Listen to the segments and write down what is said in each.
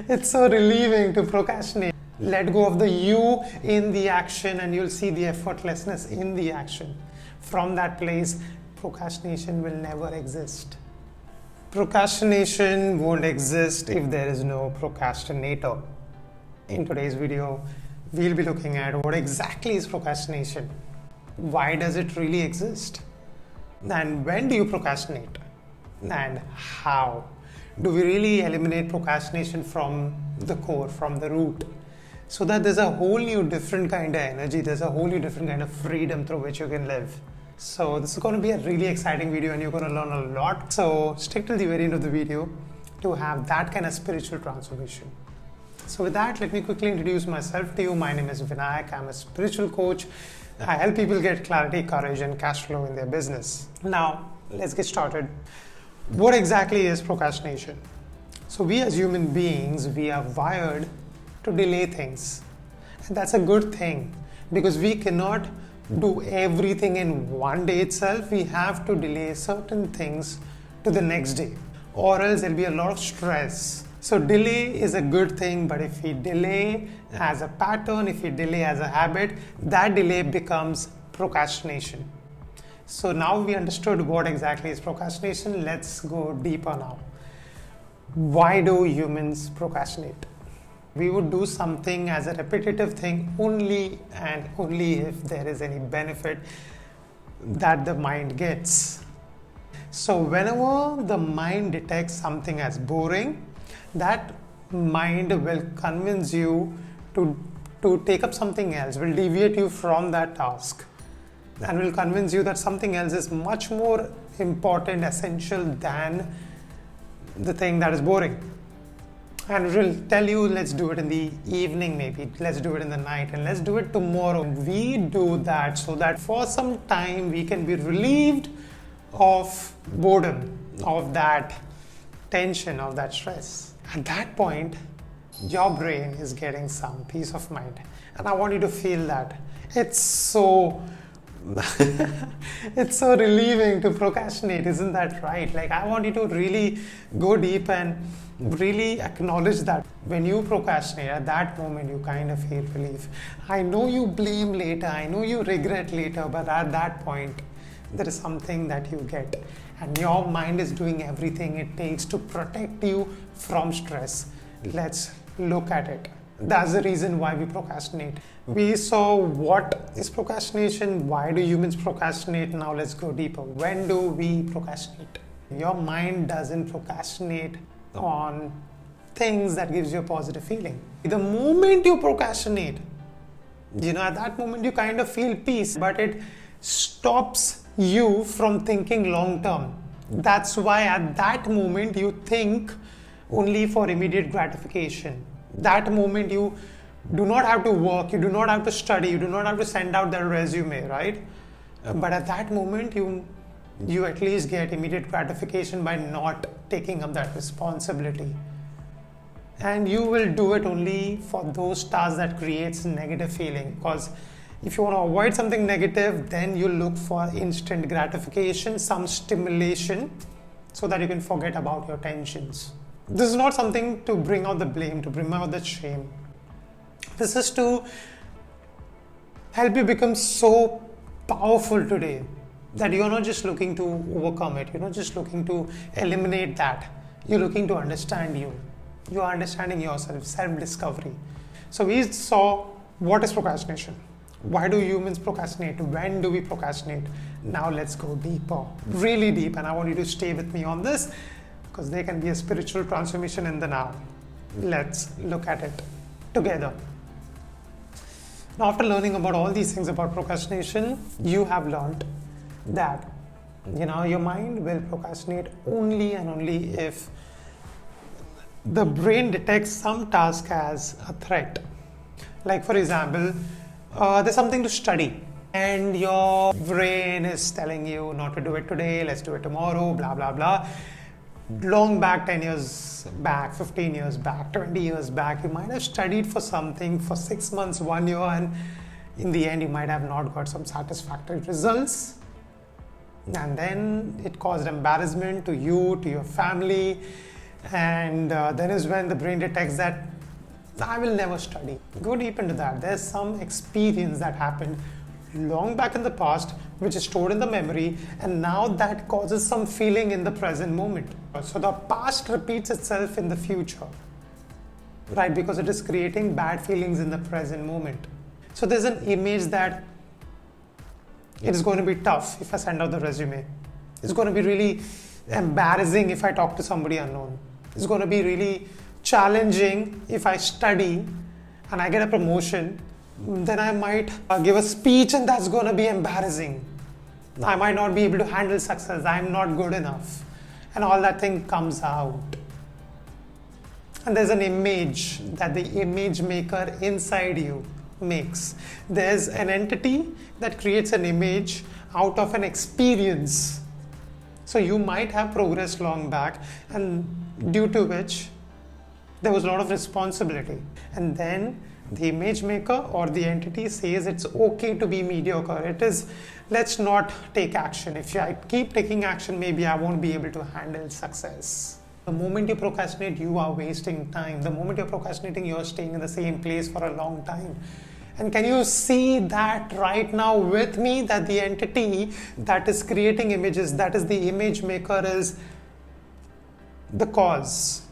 It's so relieving to procrastinate. Let go of the you in the action and you'll see the effortlessness in the action. From that place, procrastination will never exist. Procrastination won't exist if there is no procrastinator. In today's video, we'll be looking at what exactly is procrastination. Why does it really exist? And when do you procrastinate? And how? Do we really eliminate procrastination from the core, from the root? So that there's a whole new different kind of energy, there's a whole new different kind of freedom through which you can live. So this is going to be a really exciting video and you're going to learn a lot. So stick till the very end of the video to have that kind of spiritual transformation. So with that, let me quickly introduce myself to you. My name is Vinayak. I'm a spiritual coach. I help people get clarity, courage, and cash flow in their business. Now, let's get started. What exactly is procrastination? So we as human beings, we are wired to delay things. And that's a good thing because we cannot do everything in one day itself. We have to delay certain things to the next day, or else there'll be a lot of stress. So delay is a good thing, but if we delay as a pattern, if we delay as a habit, that delay becomes procrastination. So now we understood what exactly is procrastination. Let's go deeper now. Why do humans procrastinate? We would do something as a repetitive thing only and only if there is any benefit that the mind gets. So whenever the mind detects something as boring, that mind will convince you to take up something else, will deviate you from that task, and will convince you that something else is much more important, essential than the thing that is boring. And it will tell you, let's do it in the evening, maybe let's do it in the night, and let's do it tomorrow. We do that so that for some time we can be relieved of boredom, of that tension, of that stress. At that point, your brain is getting some peace of mind, and I want you to feel that. It's so it's so relieving to procrastinate, isn't that right? Like, I want you to really go deep and really acknowledge that when you procrastinate, at that moment you kind of feel relief. I know you blame later, I know you regret later, but at that point there is something that you get, and your mind is doing everything it takes to protect you from stress. Let's look at it. That's the reason why we procrastinate. We saw what is procrastination, why do humans procrastinate. Now let's go deeper. When do we procrastinate? Your mind doesn't procrastinate on things that gives you a positive feeling. The moment you procrastinate, at that moment you kind of feel peace, but it stops you from thinking long term. That's why at that moment you think only for immediate gratification. That moment you do not have to work, you do not have to study, you do not have to send out that resume, right? But at that moment you at least get immediate gratification by not taking up that responsibility. And you will do it only for those tasks that creates negative feeling, because if you want to avoid something negative, then you look for instant gratification, some stimulation, so that you can forget about your tensions. This is not something to bring out the blame, to bring out the shame. This is to help you become so powerful today that you're not just looking to overcome it, you're not just looking to eliminate that, you're looking to understand you. You are understanding yourself, self-discovery. So we saw what is procrastination. Why do humans procrastinate? When do we procrastinate? Now let's go deeper, really deep, and I want you to stay with me on this because there can be a spiritual transformation in the now. Let's look at it together. Now, after learning about all these things about procrastination, you have learned that your mind will procrastinate only and only if the brain detects some task as a threat. Like, for example, there's something to study and your brain is telling you not to do it today, let's do it tomorrow, blah blah blah. Long back, 10 years back, 15 years back, 20 years back, you might have studied for something for 6 months, 1 year, and in the end you might have not got some satisfactory results, and then it caused embarrassment to you, to your family, And then is when the brain detects that I will never study. Go deep into that. There's some experience that happened long back in the past which is stored in the memory, and now that causes some feeling in the present moment. So the past repeats itself in the future, right? Because it is creating bad feelings in the present moment. So there's an image that it is going to be tough if I send out the resume. It's going to be really embarrassing if I talk to somebody unknown. It's going to be really challenging if I study and I get a promotion. Then I might give a speech and that's going to be embarrassing. I might not be able to handle success. I'm not good enough. And all that thing comes out. And there's an image that the image maker inside you makes. There's an entity that creates an image out of an experience. So you might have progressed long back, and due to which there was a lot of responsibility. And then the image maker or the entity says it's okay to be mediocre. It is, let's not take action. If I keep taking action, maybe I won't be able to handle success. The moment you procrastinate, you are wasting time. The moment you're procrastinating, you're staying in the same place for a long time. And can you see that right now with me, that the entity that is creating images, that is the image maker, is the cause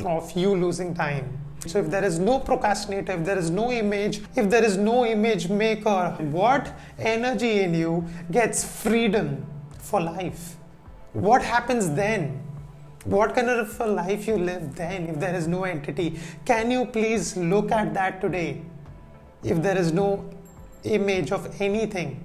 of you losing time. So if there is no procrastinator, if there is no image, if there is no image maker, what energy in you gets freedom for life? What happens then? What kind of a life you live then if there is no entity? Can you please look at that today? If there is no image of anything,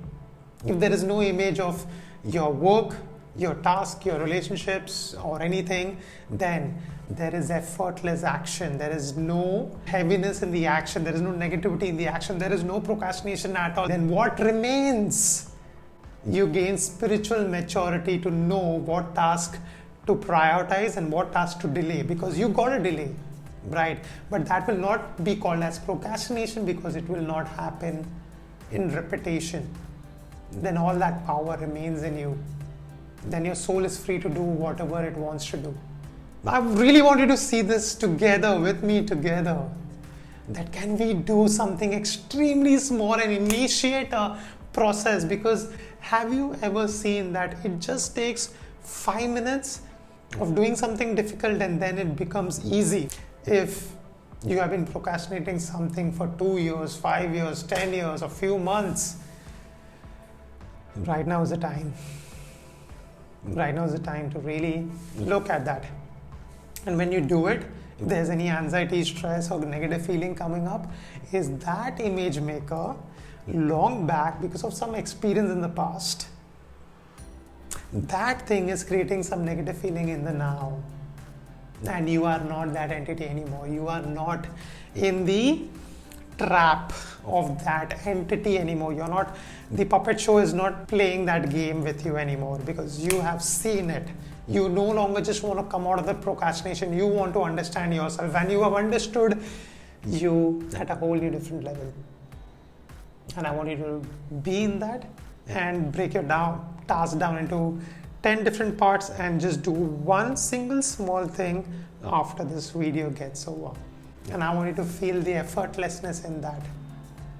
if there is no image of your work, your task, your relationships or anything, then there is effortless action. There is no heaviness in the action. There is no negativity in the action. There is no procrastination at all. Then what remains? You gain spiritual maturity to know what task to prioritize and what task to delay, because you got to delay, right? But that will not be called as procrastination because it will not happen in repetition. Then all that power remains in you. Then your soul is free to do whatever it wants to do. I really want you to see this together with me together. That can we do something extremely small and initiate a process? Because have you ever seen that it just takes 5 minutes of doing something difficult and then it becomes easy? If you have been procrastinating something for 2 years, 5 years, 10 years, a few months, right now is the time. Right now is the time to really look at that. And when you do it, if there's any anxiety, stress or negative feeling coming up, is that image maker long back because of some experience in the past. That thing is creating some negative feeling in the now. And you are not that entity anymore. You are not in the trap of that entity anymore. You're not, the puppet show is not playing that game with you anymore because you have seen it. You no longer just want to come out of the procrastination. You want to understand yourself, and you have understood you at a whole new different level. And I want you to be in that and break your task down into 10 different parts and just do one single small thing after this video gets over. And I want you to feel the effortlessness in that.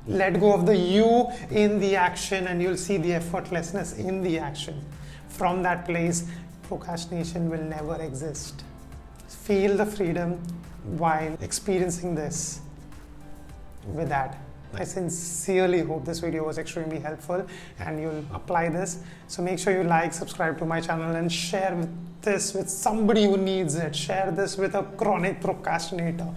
Let go of the you in the action and you'll see the effortlessness in the action. From that place, procrastination will never exist. Feel the freedom while experiencing this with that. I sincerely hope this video was extremely helpful and you'll apply this. So make sure you like, subscribe to my channel and share this with somebody who needs it. Share this with a chronic procrastinator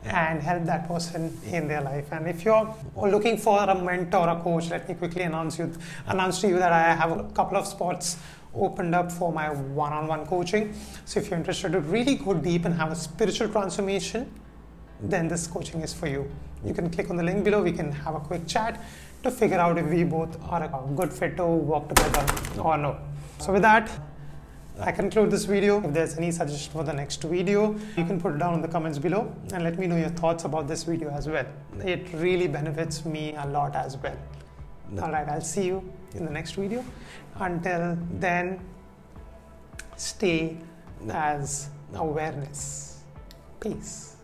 and help that person in their life. And if you're looking for a mentor or a coach, let me quickly announce to you that I have a couple of spots opened up for my one-on-one coaching. So if you're interested to really go deep and have a spiritual transformation, then this coaching is for you. You can click on the link below. We can have a quick chat to figure out if we both are a good fit to work together or no. So with that, I conclude this video. If there's any suggestion for the next video, you can put it down in the comments below and let me know your thoughts about this video as well. It really benefits me a lot as well. Alright, I'll see you in the next video. Until then, stay as awareness. Peace.